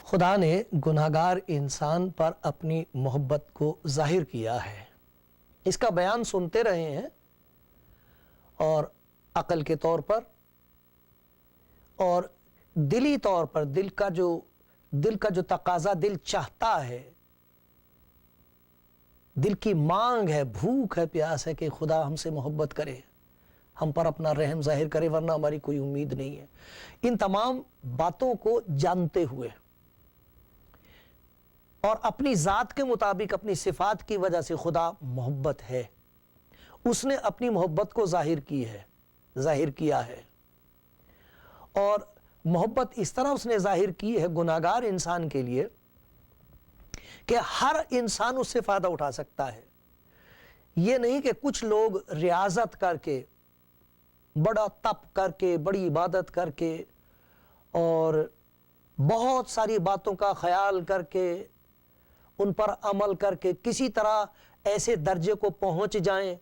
خدا نے گناہگار انسان پر اپنی محبت کو ظاہر کیا ہے۔ اس کا بیان سنتے رہے ہیں اور عقل کے طور پر اور دلی طور پر دل کا جو تقاضا دل چاہتا ہے، دل کی مانگ ہے، بھوک ہے، پیاس ہے کہ خدا ہم سے محبت کرے، ہم پر اپنا رحم ظاہر کرے، ورنہ ہماری کوئی امید نہیں ہے۔ ان تمام باتوں کو جانتے ہوئے اور اپنی ذات کے مطابق اپنی صفات کی وجہ سے خدا محبت ہے، اس نے اپنی محبت کو ظاہر کیا ہے اور محبت اس طرح اس نے ظاہر کی ہے گناہگار انسان کے لیے کہ ہر انسان اس سے فائدہ اٹھا سکتا ہے۔ یہ نہیں کہ کچھ لوگ ریاضت کر کے، بڑا تپ کر کے، بڑی عبادت کر کے اور بہت ساری باتوں کا خیال کر کے، ان پر عمل کر کے کسی طرح ایسے درجے کو پہنچ جائیں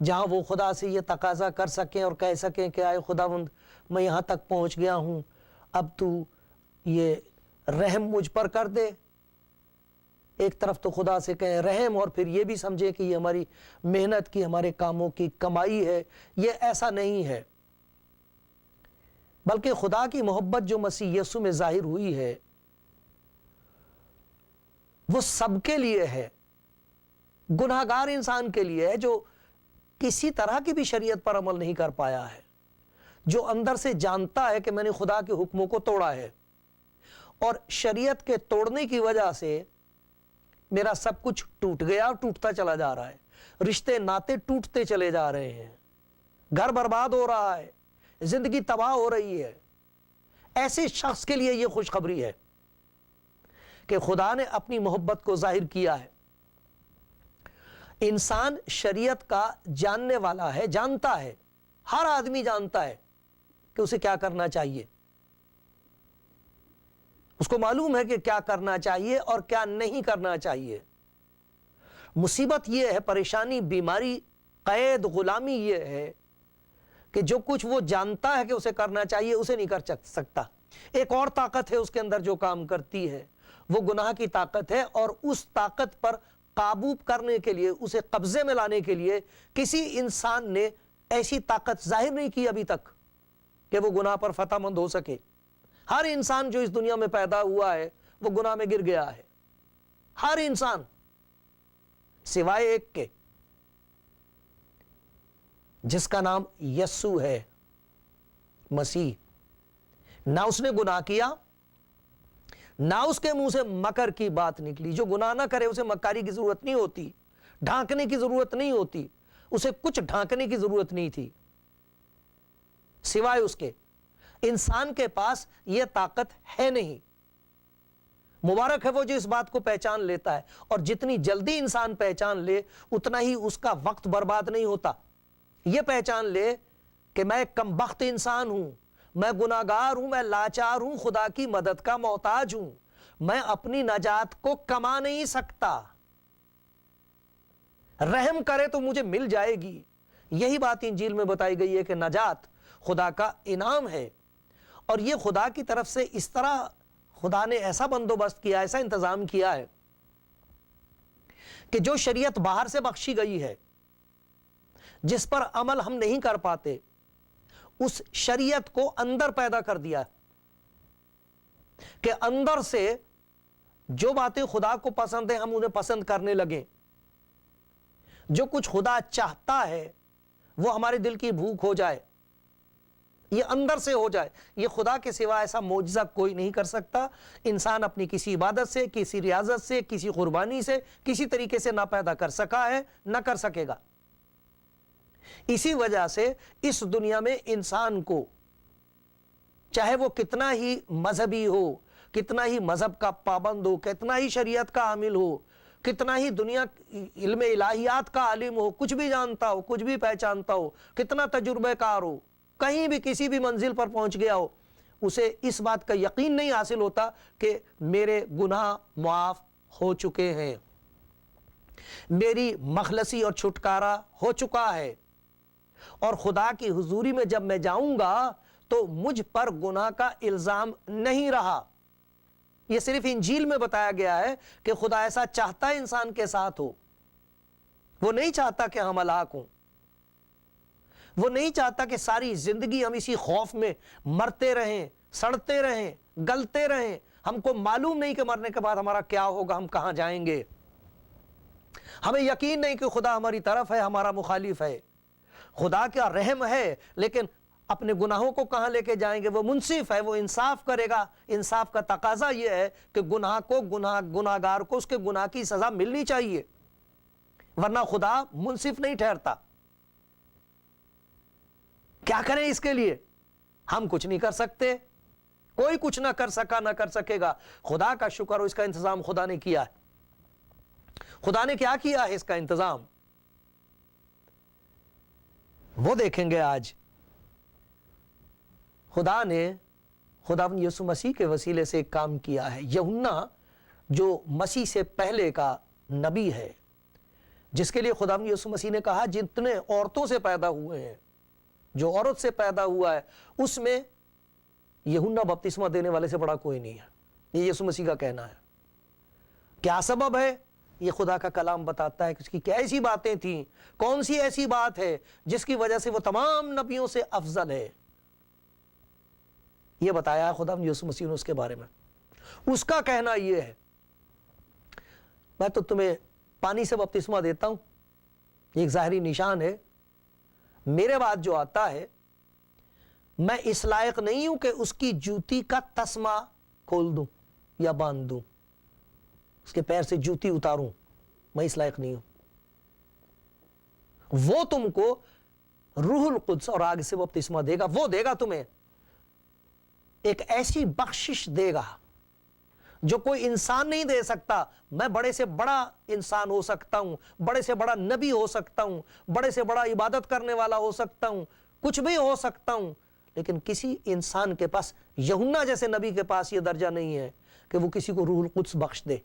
جہاں وہ خدا سے یہ تقاضا کر سکیں اور کہہ سکیں کہ آئے خداوند میں یہاں تک پہنچ گیا ہوں، اب تو یہ رحم مجھ پر کر دے۔ ایک طرف تو خدا سے کہیں رحم، اور پھر یہ بھی سمجھے کہ یہ ہماری محنت کی، ہمارے کاموں کی کمائی ہے۔ یہ ایسا نہیں ہے، بلکہ خدا کی محبت جو مسیح یسوع میں ظاہر ہوئی ہے وہ سب کے لیے ہے، گناہگار انسان کے لیے ہے جو کسی طرح کی بھی شریعت پر عمل نہیں کر پایا ہے، جو اندر سے جانتا ہے کہ میں نے خدا کے حکموں کو توڑا ہے اور شریعت کے توڑنے کی وجہ سے میرا سب کچھ ٹوٹ گیا اور ٹوٹتا چلا جا رہا ہے، رشتے ناتے ٹوٹتے چلے جا رہے ہیں، گھر برباد ہو رہا ہے، زندگی تباہ ہو رہی ہے۔ ایسے شخص کے لیے یہ خوشخبری ہے کہ خدا نے اپنی محبت کو ظاہر کیا ہے۔ انسان شریعت کا جاننے والا ہے، جانتا ہے، ہر آدمی جانتا ہے کہ اسے کیا کرنا چاہیے، اس کو معلوم ہے کہ کیا کرنا چاہیے اور کیا نہیں کرنا چاہیے۔ مصیبت یہ ہے، پریشانی، بیماری، قید، غلامی یہ ہے کہ جو کچھ وہ جانتا ہے کہ اسے کرنا چاہیے اسے نہیں کر سکتا۔ ایک اور طاقت ہے اس کے اندر جو کام کرتی ہے، وہ گناہ کی طاقت ہے، اور اس طاقت پر قابو کرنے کے لیے، اسے قبضے میں لانے کے لیے کسی انسان نے ایسی طاقت ظاہر نہیں کی ابھی تک کہ وہ گناہ پر فتح مند ہو سکے۔ ہر انسان جو اس دنیا میں پیدا ہوا ہے وہ گناہ میں گر گیا ہے، ہر انسان سوائے ایک کے، جس کا نام یسوع ہے، مسیح۔ نہ اس نے گناہ کیا، نہ اس کے منہ سے مکر کی بات نکلی۔ جو گناہ نہ کرے اسے مکاری کی ضرورت نہیں ہوتی، ڈھانکنے کی ضرورت نہیں ہوتی، اسے کچھ ڈھانکنے کی ضرورت نہیں تھی سوائے اس کے۔ انسان کے پاس یہ طاقت ہے نہیں۔ مبارک ہے وہ جو اس بات کو پہچان لیتا ہے، اور جتنی جلدی انسان پہچان لے اتنا ہی اس کا وقت برباد نہیں ہوتا۔ یہ پہچان لے کہ میں ایک کم بخت انسان ہوں، میں گناہگار ہوں، میں لاچار ہوں، خدا کی مدد کا محتاج ہوں، میں اپنی نجات کو کما نہیں سکتا، رحم کرے تو مجھے مل جائے گی۔ یہی بات انجیل میں بتائی گئی ہے کہ نجات خدا کا انعام ہے، اور یہ خدا کی طرف سے اس طرح خدا نے ایسا بندوبست کیا، ایسا انتظام کیا ہے کہ جو شریعت باہر سے بخشی گئی ہے، جس پر عمل ہم نہیں کر پاتے، اس شریعت کو اندر پیدا کر دیا کہ اندر سے جو باتیں خدا کو پسند ہیں ہم انہیں پسند کرنے لگیں۔ جو کچھ خدا چاہتا ہے وہ ہمارے دل کی بھوک ہو جائے، یہ اندر سے ہو جائے۔ یہ خدا کے سوا ایسا معجزہ کوئی نہیں کر سکتا۔ انسان اپنی کسی عبادت سے، کسی ریاضت سے، کسی قربانی سے، کسی طریقے سے نہ پیدا کر سکا ہے، نہ کر سکے گا۔ اسی وجہ سے اس دنیا میں انسان کو، چاہے وہ کتنا ہی مذہبی ہو، کتنا ہی مذہب کا پابند ہو، کتنا ہی شریعت کا عامل ہو، کتنا ہی دنیا علم الہیات کا عالم ہو، کچھ بھی جانتا ہو، کچھ بھی پہچانتا ہو، کتنا تجربہ کار ہو، کہیں بھی کسی بھی منزل پر پہنچ گیا ہو، اسے اس بات کا یقین نہیں حاصل ہوتا کہ میرے گناہ معاف ہو چکے ہیں، میری مخلصی اور چھٹکارا ہو چکا ہے، اور خدا کی حضوری میں جب میں جاؤں گا تو مجھ پر گناہ کا الزام نہیں رہا۔ یہ صرف انجیل میں بتایا گیا ہے کہ خدا ایسا چاہتا ہے انسان کے ساتھ ہو. وہ نہیں چاہتا کہ ہم ہلاک ہوں. وہ نہیں چاہتا کہ ساری زندگی ہم اسی خوف میں مرتے رہیں, سڑتے رہیں, گلتے رہیں. ہم کو معلوم نہیں کہ مرنے کے بعد ہمارا کیا ہوگا, ہم کہاں جائیں گے. ہمیں یقین نہیں کہ خدا ہماری طرف ہے, ہمارا مخالف ہے. خدا کا رحم ہے, لیکن اپنے گناہوں کو کہاں لے کے جائیں گے. وہ منصف ہے, وہ انصاف کرے گا. انصاف کا تقاضا یہ ہے کہ گناہگار کو اس کے گناہ کی سزا ملنی چاہیے, ورنہ خدا منصف نہیں ٹھہرتا. کیا کریں اس کے لیے؟ ہم کچھ نہیں کر سکتے. کوئی کچھ نہ کر سکا, نہ کر سکے گا. خدا کا شکر ہو, اس کا انتظام خدا نے کیا ہے. خدا نے کیا کیا ہے اس کا انتظام, وہ دیکھیں گے آج. خدا نے خداوند یسوع مسیح کے وسیلے سے ایک کام کیا ہے. یوحنا جو مسیح سے پہلے کا نبی ہے, جس کے لیے خداوند یسوع مسیح نے کہا جتنے عورتوں سے پیدا ہوئے ہیں, جو عورت سے پیدا ہوا ہے اس میں یوحنا بپتسمہ دینے والے سے بڑا کوئی نہیں ہے. یہ یسوع مسیح کا کہنا ہے. کیا سبب ہے؟ یہ خدا کا کلام بتاتا ہے کہ اس کی کیا ایسی باتیں تھیں, کون سی ایسی بات ہے جس کی وجہ سے وہ تمام نبیوں سے افضل ہے. یہ بتایا ہے خداوند یسوع مسیح نے اس کے بارے میں. اس کا کہنا یہ ہے, میں تو تمہیں پانی سے بپتسمہ دیتا ہوں, یہ ایک ظاہری نشان ہے. میرے بعد جو آتا ہے, میں اس لائق نہیں ہوں کہ اس کی جوتی کا تسمہ کھول دوں یا باندھ دوں, اس کے پیر سے جوتی اتاروں. میں اس لائق نہیں ہوں. وہ تم کو روح القدس اور آگ سے بپتسمہ دے گا. وہ دے گا تمہیں ایک ایسی بخشش دے گا جو کوئی انسان نہیں دے سکتا. میں بڑے سے بڑا انسان ہو سکتا ہوں, بڑے سے بڑا نبی ہو سکتا ہوں, بڑے سے بڑا عبادت کرنے والا ہو سکتا ہوں, کچھ بھی ہو سکتا ہوں, لیکن کسی انسان کے پاس, یوحنا جیسے نبی کے پاس یہ درجہ نہیں ہے کہ وہ کسی کو روح القدس بخش دے.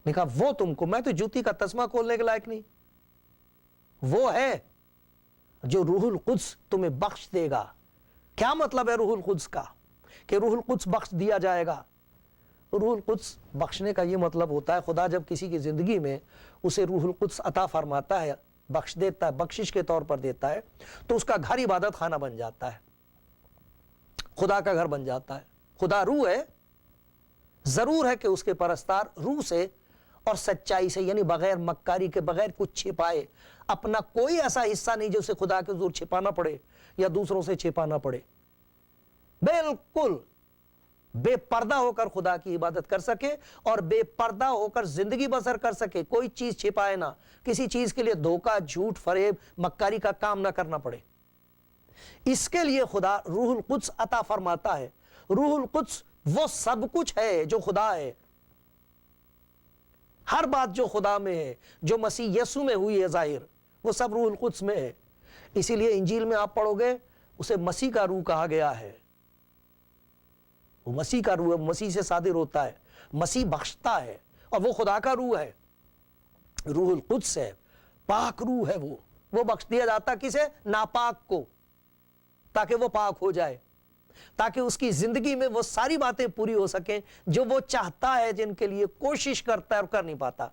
نے کہا وہ تم کو, میں تو جوتی کا تسمہ کھولنے کے لائق نہیں. وہ ہے جو روح القدس تمہیں بخش دے گا. کیا مطلب ہے روح القدس کا کہ روح القدس بخش دیا جائے گا؟ روح القدس بخشنے کا یہ مطلب ہوتا ہے, خدا جب کسی کی زندگی میں اسے روح القدس عطا فرماتا ہے, بخش دیتا ہے, بخشش کے طور پر دیتا ہے, تو اس کا گھر عبادت خانہ بن جاتا ہے, خدا کا گھر بن جاتا ہے. خدا روح ہے, ضرور ہے کہ اس کے پرستار روح سے اور سچائی سے, یعنی بغیر مکاری کے, بغیر کچھ چھپائے, اپنا کوئی ایسا حصہ نہیں جو اسے خدا کے حضور چھپانا پڑے یا دوسروں سے چھپانا پڑے. بالکل بے پردہ ہو کر خدا کی عبادت کر سکے اور بے پردہ ہو کر زندگی بسر کر سکے. کوئی چیز چھپائے نہ, کسی چیز کے لیے دھوکہ, جھوٹ, فریب, مکاری کا کام نہ کرنا پڑے. اس کے لیے خدا روح القدس عطا فرماتا ہے. روح القدس وہ سب کچھ ہے جو خدا ہے. ہر بات جو خدا میں ہے, جو مسیح یسوع میں ہوئی ہے ظاہر, وہ سب روح القدس میں ہے. اسی لیے انجیل میں آپ پڑھو گے اسے مسیح کا روح کہا گیا ہے. وہ مسیح کا روح ہے, مسیح سے صادر ہوتا ہے, مسیح بخشتا ہے, اور وہ خدا کا روح ہے. روح القدس ہے, پاک روح ہے. وہ بخش دیا جاتا کسے؟ ناپاک کو, تاکہ وہ پاک ہو جائے, تاکہ اس کی زندگی میں وہ ساری باتیں پوری ہو سکیں جو وہ چاہتا ہے, جن کے لیے کوشش کرتا ہے اور کر نہیں پاتا.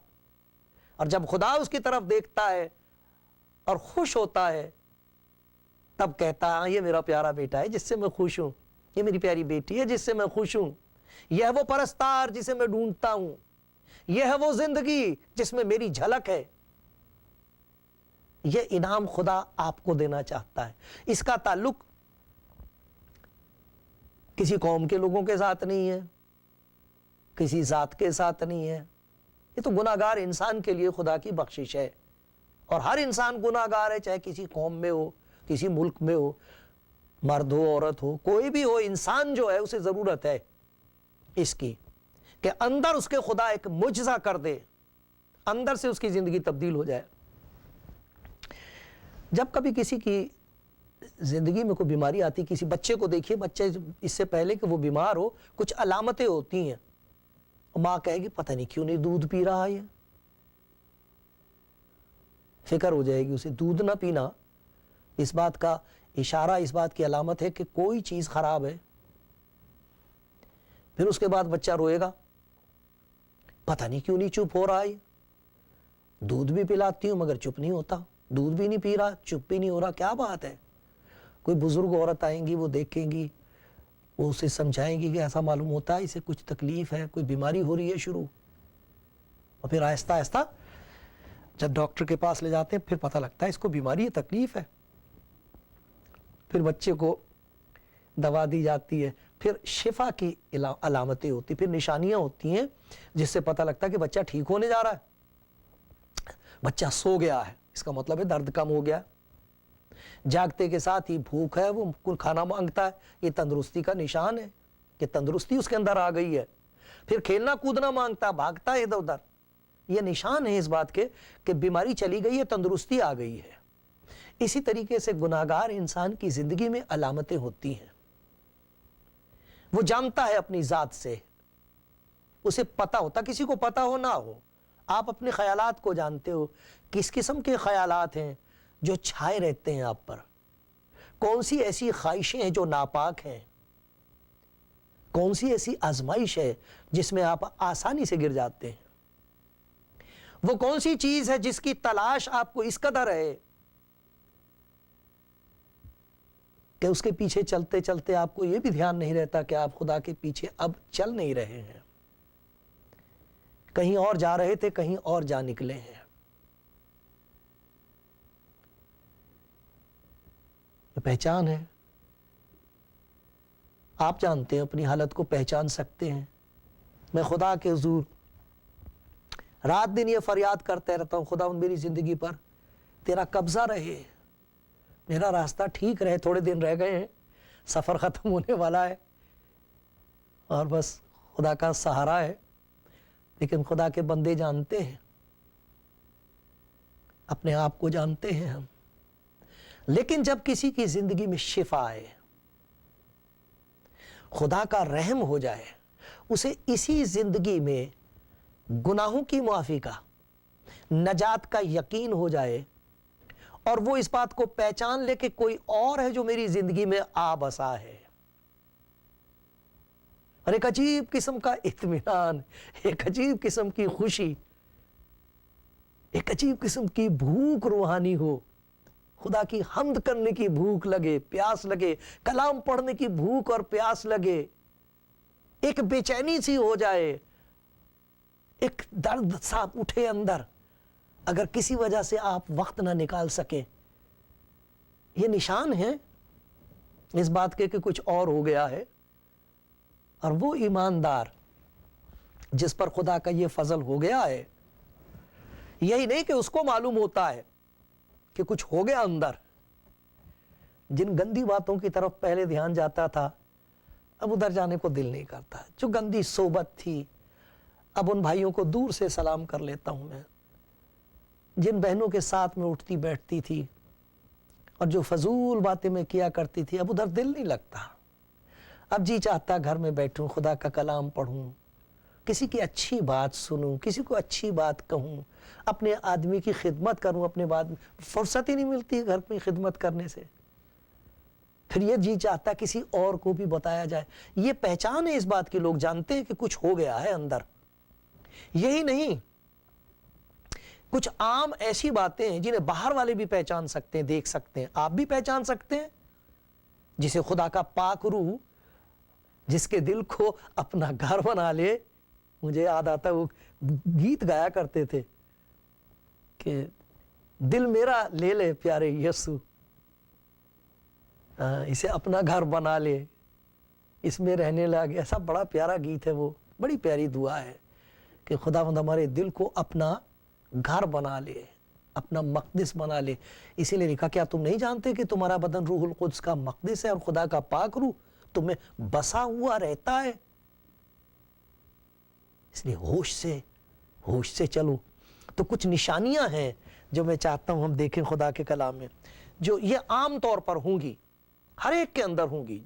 اور جب خدا اس کی طرف دیکھتا ہے اور خوش ہوتا ہے, تب کہتا ہے, ہاں یہ میرا پیارا بیٹا ہے جس سے میں خوش ہوں, یہ میری پیاری بیٹی ہے جس سے میں خوش ہوں, یہ ہے وہ پرستار جسے میں ڈھونڈتا ہوں, یہ ہے وہ زندگی جس میں میری جھلک ہے. یہ انعام خدا آپ کو دینا چاہتا ہے. اس کا تعلق کسی قوم کے لوگوں کے ساتھ نہیں ہے, کسی ذات کے ساتھ نہیں ہے. یہ تو گناہگار انسان کے لیے خدا کی بخشش ہے, اور ہر انسان گناہگار ہے, چاہے کسی قوم میں ہو, کسی ملک میں ہو, مرد ہو, عورت ہو, کوئی بھی ہو. انسان جو ہے اسے ضرورت ہے اس کی کہ اندر اس کے خدا ایک معجزہ کر دے, اندر سے اس کی زندگی تبدیل ہو جائے. جب کبھی کسی کی زندگی میں کوئی بیماری آتی, کسی بچے کو دیکھیے, بچے اس سے پہلے کہ وہ بیمار ہو کچھ علامتیں ہوتی ہیں, ماں کہے گی پتہ نہیں کیوں نہیں دودھ پی رہا ہے, فکر ہو جائے گی اسے. دودھ نہ پینا اس بات کا اشارہ, اس بات کی علامت ہے کہ کوئی چیز خراب ہے. پھر اس کے بعد بچہ روئے گا، پتہ نہیں کیوں نہیں چپ ہو رہا ہے، دودھ بھی پلاتی ہوں مگر چپ نہیں ہوتا، دودھ بھی نہیں پی رہا، چپ بھی نہیں ہو رہا، کیا بات ہے؟ کوئی بزرگ عورت آئیں گی، وہ دیکھیں گی، وہ اسے سمجھائیں گی کہ ایسا معلوم ہوتا ہے اسے کچھ تکلیف ہے، کوئی بیماری ہو رہی ہے شروع، اور پھر آہستہ آہستہ جب ڈاکٹر کے پاس لے جاتے ہیں پھر پتہ لگتا ہے اس کو بیماری ہے، تکلیف ہے، پھر بچے کو دوا دی جاتی ہے، پھر شفا کی علامتیں ہوتی، پھر نشانیاں ہوتی ہیں جس سے پتہ لگتا ہے کہ بچہ ٹھیک ہونے جا رہا ہے، بچہ سو گیا ہے، اس کا مطلب ہے درد کم ہو گیا، جاگتے کے ساتھ ہی بھوک ہے، وہ کل کھانا مانگتا ہے، یہ تندرستی کا نشان ہے کہ تندرستی اس کے اندر آ گئی ہے، پھر کھیلنا کودنا مانگتا ہے، بھاگتا ہے ادھر ادھر، یہ نشان ہے اس بات کے کہ بیماری چلی گئی ہے، تندرستی آ گئی ہے۔ اسی طریقے سے گناہگار انسان کی زندگی میں علامتیں ہوتی ہیں، وہ جانتا ہے اپنی ذات سے، اسے پتہ ہوتا، کسی کو پتہ ہو نہ ہو، آپ اپنے خیالات کو جانتے ہو، کس قسم کے خیالات ہیں جو چھائے رہتے ہیں آپ پر، کون سی ایسی خواہشیں ہیں جو ناپاک ہیں، کون سی ایسی آزمائش ہے جس میں آپ آسانی سے گر جاتے ہیں، وہ کون سی چیز ہے جس کی تلاش آپ کو اس قدر ہے کہ اس کے پیچھے چلتے چلتے آپ کو یہ بھی دھیان نہیں رہتا کہ آپ خدا کے پیچھے اب چل نہیں رہے ہیں، کہیں اور جا رہے تھے، کہیں اور جا نکلے ہیں۔ یہ پہچان ہے، آپ جانتے ہیں، اپنی حالت کو پہچان سکتے ہیں۔ میں خدا کے حضور رات دن یہ فریاد کرتے رہتا ہوں، خدا میری زندگی پر تیرا قبضہ رہے، میرا راستہ ٹھیک رہے، تھوڑے دن رہ گئے ہیں، سفر ختم ہونے والا ہے اور بس خدا کا سہارا ہے، لیکن خدا کے بندے جانتے ہیں، اپنے آپ کو جانتے ہیں ہم، لیکن جب کسی کی زندگی میں شفا آئے، خدا کا رحم ہو جائے، اسے اسی زندگی میں گناہوں کی معافی کا، نجات کا یقین ہو جائے، اور وہ اس بات کو پہچان لے کہ کوئی اور ہے جو میری زندگی میں آ بسا ہے، اور ایک عجیب قسم کا اطمینان، ایک عجیب قسم کی خوشی، ایک عجیب قسم کی بھوک روحانی ہو، خدا کی حمد کرنے کی بھوک لگے، پیاس لگے، کلام پڑھنے کی بھوک اور پیاس لگے، ایک بے چینی سی ہو جائے، ایک درد سا اٹھے اندر، اگر کسی وجہ سے آپ وقت نہ نکال سکیں، یہ نشان ہے اس بات کے کہ کچھ اور ہو گیا ہے۔ اور وہ ایماندار جس پر خدا کا یہ فضل ہو گیا ہے، یہی نہیں کہ اس کو معلوم ہوتا ہے کہ کچھ ہو گیا اندر، جن گندی باتوں کی طرف پہلے دھیان جاتا تھا اب ادھر جانے کو دل نہیں کرتا، جو گندی صحبت تھی اب ان بھائیوں کو دور سے سلام کر لیتا ہوں میں، جن بہنوں کے ساتھ میں اٹھتی بیٹھتی تھی اور جو فضول باتیں میں کیا کرتی تھی اب ادھر دل نہیں لگتا، اب جی چاہتا گھر میں بیٹھوں، خدا کا کلام پڑھوں، کسی کی اچھی بات سنوں، کسی کو اچھی بات کہوں، اپنے آدمی کی خدمت کروں، اپنے بعد فرصت ہی نہیں ملتی گھر میں خدمت کرنے سے، پھر یہ جی چاہتا کسی اور کو بھی بتایا جائے۔ یہ پہچان ہے اس بات کی، لوگ جانتے ہیں کہ کچھ ہو گیا ہے اندر۔ یہی نہیں، کچھ عام ایسی باتیں ہیں جنہیں باہر والے بھی پہچان سکتے ہیں، دیکھ سکتے ہیں، آپ بھی پہچان سکتے ہیں، جسے خدا کا پاک روح جس کے دل کو اپنا گھر بنا لے۔ مجھے یاد آتا وہ گیت گایا کرتے تھے کہ دل میرا لے لے پیارے یسوع، اسے اپنا گھر بنا لے، اس میں رہنے لگے۔ ایسا بڑا پیارا گیت ہے، وہ بڑی پیاری دعا ہے کہ خداوند ہمارے دل کو اپنا گھر بنا لے، اپنا مقدس بنا لے۔ اسی لیے لکھا، کیا تم نہیں جانتے کہ تمہارا بدن روح القدس کا مقدس ہے اور خدا کا پاک روح تمہیں بسا ہوا رہتا ہے؟ اس لیے ہوش سے چلو۔ تو کچھ نشانیاں ہیں جو میں چاہتا ہوں ہم دیکھیں خدا کے کلام میں، جو یہ عام طور پر ہوں گی، ہر ایک کے اندر ہوں گی،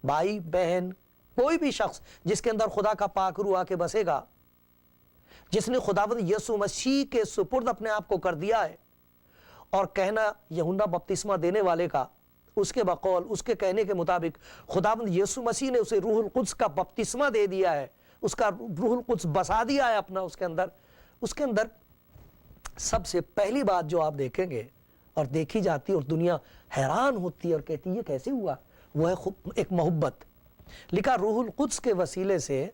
بھائی بہن، کوئی بھی شخص جس کے اندر خدا کا پاک روح آ کے بسے گا، جس نے خداوند یسوع مسیح کے سپرد اپنے آپ کو کر دیا ہے، اور کہنا یوحنا بپتسمہ دینے والے کا اس کے بقول اس کے کہنے کے مطابق خداوند یسوع مسیح نے اسے روح القدس کا بپتسمہ دے دیا ہے، اس کا روح القدس بسا دیا ہے اپنا اس کے اندر سب سے پہلی بات جو آپ دیکھیں گے اور دیکھی جاتی اور دنیا حیران ہوتی ہے اور کہتی ہے یہ کیسے ہوا، وہ ہے ایک محبت۔ لکھا روح القدس کے وسیلے سے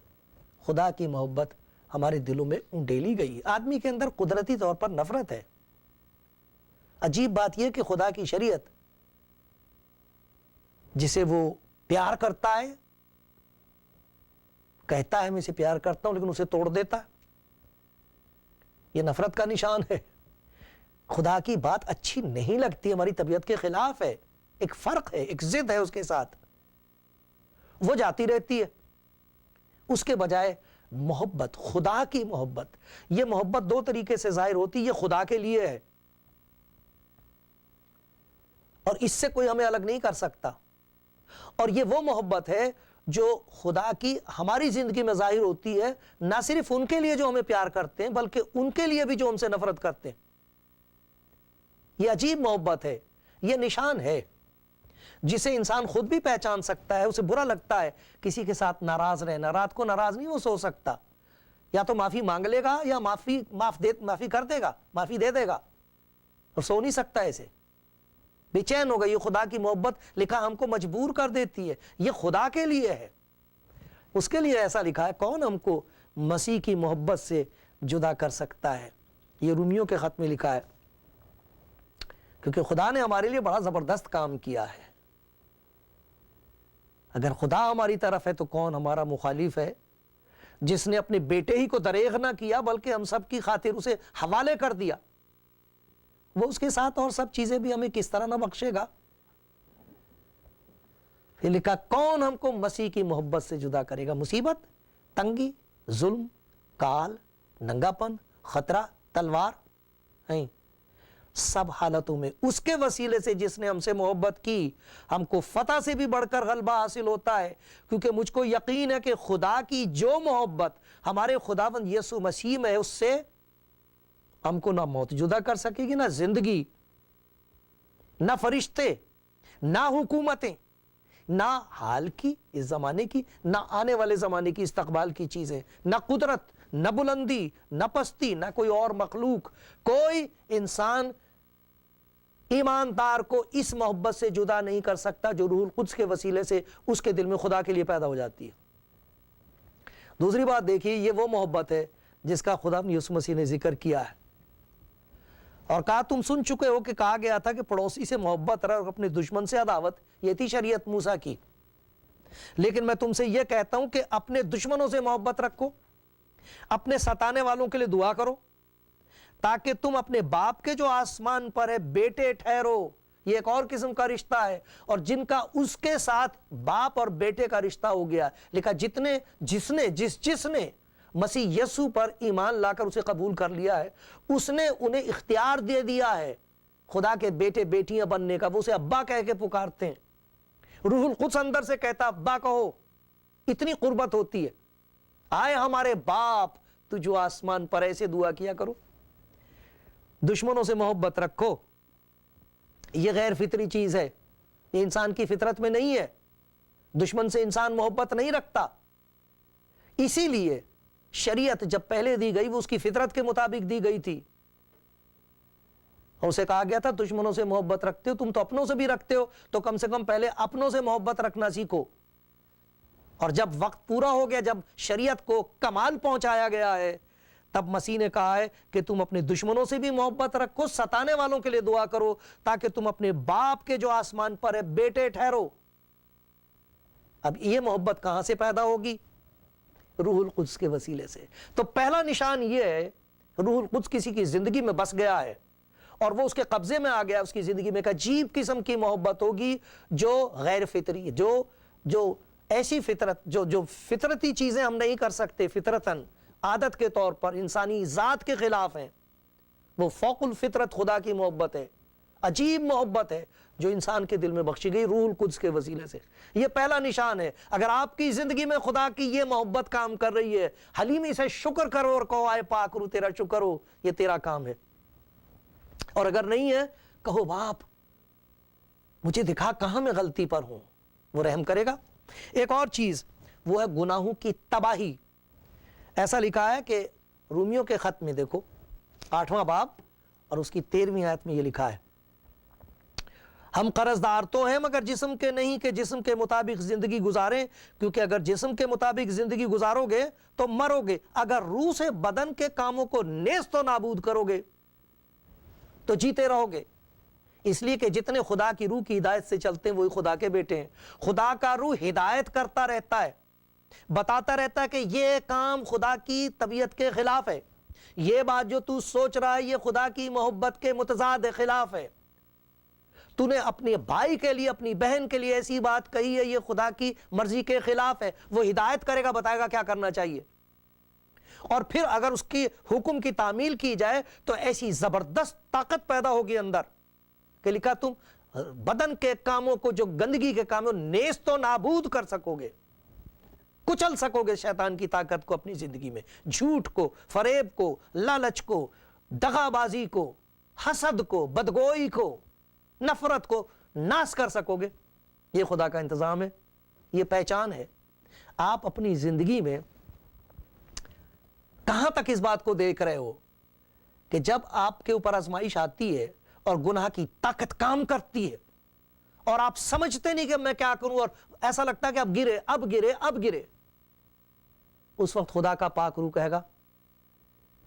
خدا کی محبت ہمارے دلوں میں انڈیلی گئی۔ آدمی کے اندر قدرتی طور پر نفرت ہے۔ عجیب بات یہ کہ خدا کی شریعت جسے وہ پیار کرتا ہے، کہتا ہے میں اسے پیار کرتا ہوں لیکن اسے توڑ دیتا ہے، یہ نفرت کا نشان ہے۔ خدا کی بات اچھی نہیں لگتی، ہماری طبیعت کے خلاف ہے، ایک فرق ہے، ایک ضد ہے اس کے ساتھ، وہ جاتی رہتی ہے۔ اس کے بجائے محبت، خدا کی محبت، یہ محبت دو طریقے سے ظاہر ہوتی ہے، یہ خدا کے لیے ہے اور اس سے کوئی ہمیں الگ نہیں کر سکتا، اور یہ وہ محبت ہے جو خدا کی ہماری زندگی میں ظاہر ہوتی ہے، نہ صرف ان کے لیے جو ہمیں پیار کرتے ہیں بلکہ ان کے لیے بھی جو ہم سے نفرت کرتے ہیں۔ یہ عجیب محبت ہے، یہ نشان ہے جسے انسان خود بھی پہچان سکتا ہے۔ اسے برا لگتا ہے کسی کے ساتھ ناراض رہنا، رات کو ناراض نہیں وہ سو سکتا، یا تو معافی مانگ لے گا یا معافی کر دے گا، معافی دے دے گا، اور سو نہیں سکتا ایسے، بے چین ہوگا۔ یہ خدا کی محبت لکھا ہم کو مجبور کر دیتی ہے، یہ خدا کے لیے ہے، اس کے لیے ایسا لکھا ہے۔ کون ہم کو مسیح کی محبت سے جدا کر سکتا ہے؟ یہ رومیوں کے خط میں لکھا ہے، کیونکہ خدا نے ہمارے لیے بڑا زبردست کام کیا ہے۔ اگر خدا ہماری طرف ہے تو کون ہمارا مخالف ہے؟ جس نے اپنے بیٹے ہی کو دریغ نہ کیا بلکہ ہم سب کی خاطر اسے حوالے کر دیا، وہ اس کے ساتھ اور سب چیزیں بھی ہمیں کس طرح نہ بخشے گا؟ پھر لکھا کون ہم کو مسیح کی محبت سے جدا کرے گا؟ مصیبت، تنگی، ظلم، کال، ننگا پن، خطرہ، تلوار، نہیں، سب حالتوں میں اس کے وسیلے سے جس نے ہم سے محبت کی ہم کو فتح سے بھی بڑھ کر غلبہ حاصل ہوتا ہے، کیونکہ مجھ کو یقین ہے کہ خدا کی جو محبت ہمارے خداوند یسوع مسیح میں ہے، اس سے ہم کو نہ موت جدا کر سکے گی، نہ زندگی، نہ فرشتے، نہ حکومتیں، نہ حال کی اس زمانے کی، نہ آنے والے زمانے کی استقبال کی چیزیں، نہ قدرت، نہ بلندی، نہ پستی، نہ کوئی اور مخلوق، کوئی انسان ایماندار کو اس محبت سے جدا نہیں کر سکتا جو روح القدس کے وسیلے سے اس کے دل میں خدا کے لیے پیدا ہو جاتی ہے۔ دوسری بات دیکھیے، یہ وہ محبت ہے جس کا خدا یسوع مسیح نے ذکر کیا ہے اور کہا تم سن چکے ہو کہ کہا گیا تھا کہ پڑوسی سے محبت رکھ اور اپنے دشمن سے عداوت، یہ تھی شریعت موسیٰ کی، لیکن میں تم سے یہ کہتا ہوں کہ اپنے دشمنوں سے محبت رکھو، اپنے ستانے والوں کے لیے دعا کرو، تاکہ تم اپنے باپ کے جو آسمان پر ہے بیٹے ٹھہرو۔ یہ ایک اور قسم کا رشتہ ہے، اور جن کا اس کے ساتھ باپ اور بیٹے کا رشتہ ہو گیا۔ لکھا جس نے مسیح یسوع پر ایمان لا کر اسے قبول کر لیا ہے، اس نے انہیں اختیار دے دیا ہے خدا کے بیٹے بیٹیاں بننے کا، وہ اسے ابا کہہ کے پکارتے ہیں۔ روح القدس اندر سے کہتا ابا کہو، اتنی قربت ہوتی ہے۔ آئے ہمارے باپ تو جو آسمان پر، ایسے دعا کیا کرو۔ دشمنوں سے محبت رکھو، یہ غیر فطری چیز ہے، یہ انسان کی فطرت میں نہیں ہے۔ دشمن سے انسان محبت نہیں رکھتا، اسی لیے شریعت جب پہلے دی گئی وہ اس کی فطرت کے مطابق دی گئی تھی، اور اسے کہا گیا تھا دشمنوں سے محبت رکھتے ہو، تم تو اپنوں سے بھی رکھتے ہو، تو کم سے کم پہلے اپنوں سے محبت رکھنا سیکھو۔ اور جب وقت پورا ہو گیا، جب شریعت کو کمال پہنچایا گیا ہے، تب مسیح نے کہا ہے کہ تم اپنے دشمنوں سے بھی محبت رکھو، ستانے والوں کے لیے دعا کرو، تاکہ تم اپنے باپ کے جو آسمان پر ہے بیٹے ٹھہرو۔ اب یہ محبت کہاں سے پیدا ہوگی؟ روح القدس کے وسیلے سے۔ تو پہلا نشان یہ ہے، روح القدس کسی کی زندگی میں بس گیا ہے اور وہ اس کے قبضے میں آ گیا، اس کی زندگی میں ایک عجیب قسم کی محبت ہوگی جو غیر فطری، جو ایسی فطرت، جو فطرتی چیزیں ہم نہیں کر سکتے فطرتاً، عادت کے طور پر انسانی ذات کے خلاف ہیں، وہ فوق الفطرت خدا کی محبت ہے، عجیب محبت ہے جو انسان کے دل میں بخشی گئی روح القدس کے وسیلے سے۔ یہ پہلا نشان ہے۔ اگر آپ کی زندگی میں خدا کی یہ محبت کام کر رہی ہے، حلیمی سے شکر کرو اور کہو آئے پاک رو تیرا شکر ہو، یہ تیرا کام ہے۔ اور اگر نہیں ہے، کہو باپ مجھے دکھا کہاں میں غلطی پر ہوں، وہ رحم کرے گا۔ ایک اور چیز وہ ہے گناہوں کی تباہی۔ ایسا لکھا ہے کہ رومیوں کے خط میں دیکھو 8واں باب اور اس کی 13ویں آیت میں یہ لکھا ہے، ہم قرض دار تو ہیں مگر جسم کے نہیں کہ جسم کے مطابق زندگی گزاریں، کیونکہ اگر جسم کے مطابق زندگی گزارو گے تو مرو گے، اگر روح سے بدن کے کاموں کو نیست و نابود کرو گے تو جیتے رہو گے۔ اس لیے کہ جتنے خدا کی روح کی ہدایت سے چلتے ہیں وہی خدا کے بیٹے ہیں۔ خدا کا روح ہدایت کرتا رہتا ہے، بتاتا رہتا ہے کہ یہ کام خدا کی طبیعت کے خلاف ہے، یہ بات جو تو سوچ رہا ہے یہ خدا کی محبت کے متضاد خلاف ہے، تو نے اپنے بھائی کے لیے اپنی بہن کے لیے ایسی بات کہی ہے یہ خدا کی مرضی کے خلاف ہے۔ وہ ہدایت کرے گا، بتائے گا کیا کرنا چاہیے، اور پھر اگر اس کی حکم کی تعمیل کی جائے تو ایسی زبردست طاقت پیدا ہوگی اندر کہ لکھا تم بدن کے کاموں کو، جو گندگی کے کاموں، نیست و نابود کر سکو گے، کچل سکو گے شیطان کی طاقت کو اپنی زندگی میں، جھوٹ کو، فریب کو، لالچ کو، دغا بازی کو، حسد کو، بدگوئی کو، نفرت کو ناس کر سکو گے۔ یہ خدا کا انتظام ہے، یہ پہچان ہے۔ آپ اپنی زندگی میں کہاں تک اس بات کو دیکھ رہے ہو کہ جب آپ کے اوپر آزمائش آتی ہے اور گناہ کی طاقت کام کرتی ہے اور آپ سمجھتے نہیں کہ میں کیا کروں، اور ایسا لگتا ہے کہ اب گرے، اس وقت خدا کا پاک روح کہے گا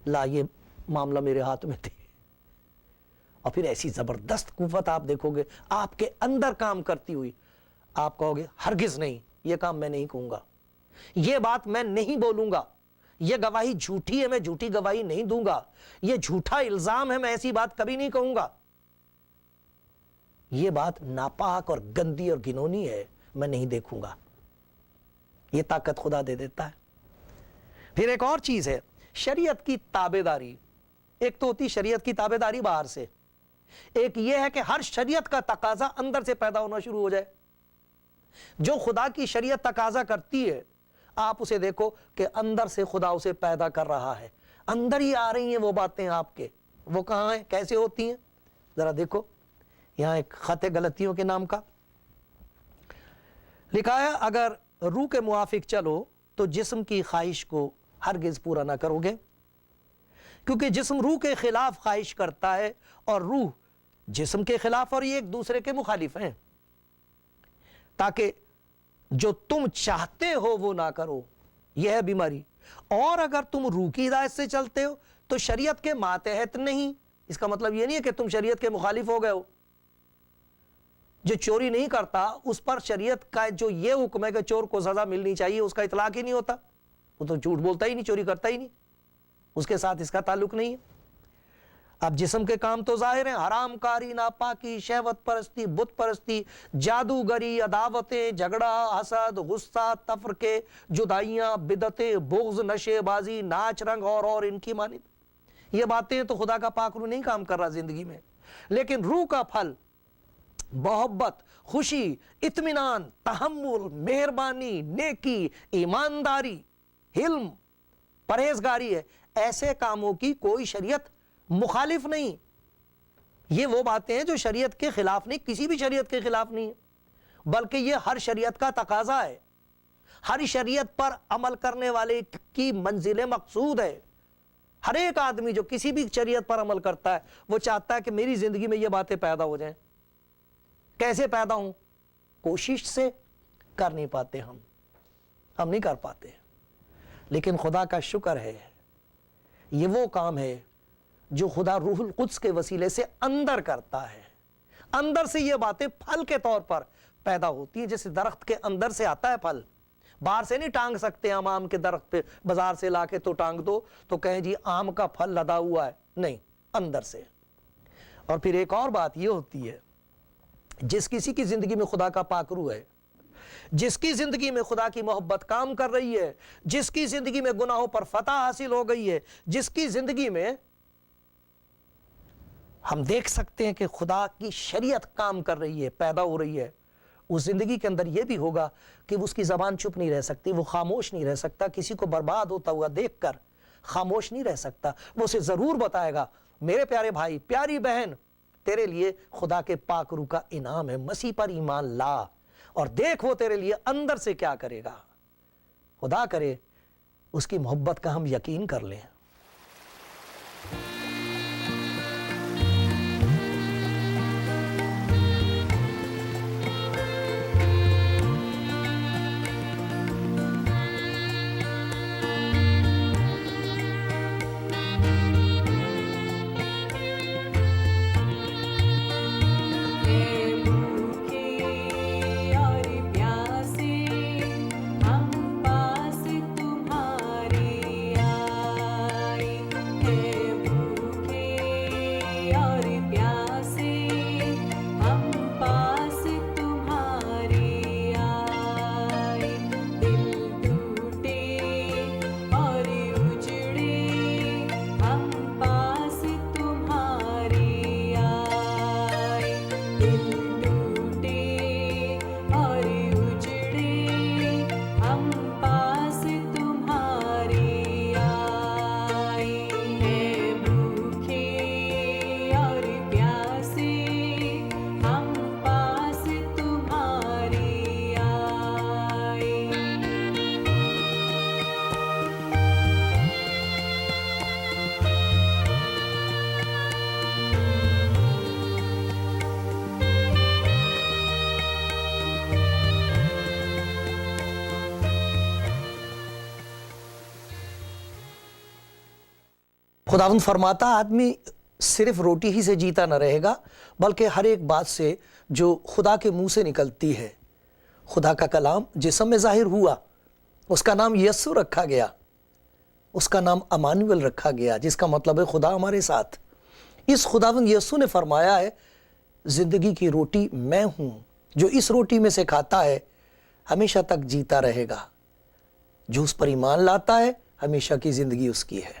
لا، یہ معاملہ میرے ہاتھ میں تھے، اور پھر ایسی زبردست قوت آپ دیکھو گے آپ کے اندر کام کرتی ہوئی، آپ کہو گے ہرگز نہیں، یہ کام میں نہیں کہوں گا، یہ بات میں نہیں بولوں گا، یہ گواہی جھوٹی ہے، میں جھوٹی گواہی نہیں دوں گا، یہ جھوٹا الزام ہے، میں ایسی بات کبھی نہیں کہوں گا، یہ بات ناپاک اور گندی اور گھنونی ہے، میں نہیں دیکھوں گا۔ یہ طاقت خدا دے دیتا ہے۔ پھر ایک اور چیز ہے شریعت کی تابعداری۔ ایک تو ہوتی شریعت کی تابعداری باہر سے، ایک یہ ہے کہ ہر شریعت کا تقاضا اندر سے پیدا ہونا شروع ہو جائے۔ جو خدا کی شریعت تقاضا کرتی ہے آپ اسے دیکھو کہ اندر سے خدا اسے پیدا کر رہا ہے، اندر ہی آ رہی ہیں وہ باتیں آپ کے۔ وہ کہاں ہیں، کیسے ہوتی ہیں، ذرا دیکھو۔ یہاں ایک خط غلطیوں کے نام کا لکھا ہے، اگر روح کے موافق چلو تو جسم کی خواہش کو ہرگز پورا نہ کرو گے، کیونکہ جسم روح کے خلاف خواہش کرتا ہے اور روح جسم کے خلاف، اور یہ ایک دوسرے کے مخالف ہیں، تاکہ جو تم چاہتے ہو وہ نہ کرو، یہ ہے بیماری۔ اور اگر تم روح کی ہدایت سے چلتے ہو تو شریعت کے ماتحت نہیں۔ اس کا مطلب یہ نہیں ہے کہ تم شریعت کے مخالف ہو گئے ہو۔ جو چوری نہیں کرتا اس پر شریعت کا جو یہ حکم ہے کہ چور کو سزا ملنی چاہیے، اس کا اطلاق ہی نہیں ہوتا، وہ تو جھوٹ بولتا ہی نہیں، چوری کرتا ہی نہیں، اس کے ساتھ اس کا تعلق نہیں ہے۔ اب جسم کے کام تو ظاہر ہیں، حرام کاری، ناپاکی، شہوت پرستی، بت پرستی، جادوگری، عداوتیں، جھگڑا، حسد، غصہ، تفرقے، جدائیاں، بدعتیں، بغض، نشے بازی، ناچ رنگ اور ان کی مانند۔ یہ باتیں تو خدا کا پاک روح نہیں کام کر رہا زندگی میں، لیکن روح کا پھل محبت، خوشی، اطمینان، تحمل، مہربانی، نیکی، ایمانداری، حلم، پرہیزگاری ہے۔ ایسے کاموں کی کوئی شریعت مخالف نہیں۔ یہ وہ باتیں ہیں جو شریعت کے خلاف نہیں، کسی بھی شریعت کے خلاف نہیں ہے، بلکہ یہ ہر شریعت کا تقاضا ہے۔ ہر شریعت پر عمل کرنے والے کی منزل مقصود ہے۔ ہر ایک آدمی جو کسی بھی شریعت پر عمل کرتا ہے وہ چاہتا ہے کہ میری زندگی میں یہ باتیں پیدا ہو جائیں۔ کیسے پیدا ہوں؟ کوشش سے کر نہیں پاتے، ہم نہیں کر پاتے، لیکن خدا کا شکر ہے یہ وہ کام ہے جو خدا روح القدس کے وسیلے سے اندر کرتا ہے۔ اندر سے یہ باتیں پھل کے طور پر پیدا ہوتی ہیں، جیسے درخت کے اندر سے آتا ہے پھل، باہر سے نہیں ٹانگ سکتے ہم آم کے درخت پہ، بازار سے لا کے تو ٹانگ دو تو کہیں جی آم کا پھل لدا ہوا ہے، نہیں، اندر سے۔ اور پھر ایک اور بات یہ ہوتی ہے، جس کسی کی زندگی میں خدا کا پاک روح ہے، جس کی زندگی میں خدا کی محبت کام کر رہی ہے، جس کی زندگی میں گناہوں پر فتح حاصل ہو گئی ہے، جس کی زندگی میں ہم دیکھ سکتے ہیں کہ خدا کی شریعت کام کر رہی ہے، پیدا ہو رہی ہے، اس زندگی کے اندر یہ بھی ہوگا کہ اس کی زبان چپ نہیں رہ سکتی، وہ خاموش نہیں رہ سکتا، کسی کو برباد ہوتا ہوا دیکھ کر خاموش نہیں رہ سکتا، وہ اسے ضرور بتائے گا، میرے پیارے بھائی، پیاری بہن، تیرے لیے خدا کے پاک روح کا انعام ہے. مسیح پر ایمان لا اور دیکھ وہ تیرے لیے اندر سے کیا کرے گا. خدا کرے اس کی محبت کا ہم یقین کر لیں. خداوند فرماتا آدمی صرف روٹی ہی سے جیتا نہ رہے گا بلکہ ہر ایک بات سے جو خدا کے منہ سے نکلتی ہے. خدا کا کلام جسم میں ظاہر ہوا, اس کا نام یسوع رکھا گیا, اس کا نام امانویل رکھا گیا, جس کا مطلب ہے خدا ہمارے ساتھ. اس خداوند یسوع نے فرمایا ہے زندگی کی روٹی میں ہوں, جو اس روٹی میں سے کھاتا ہے ہمیشہ تک جیتا رہے گا, جو اس پر ایمان لاتا ہے ہمیشہ کی زندگی اس کی ہے.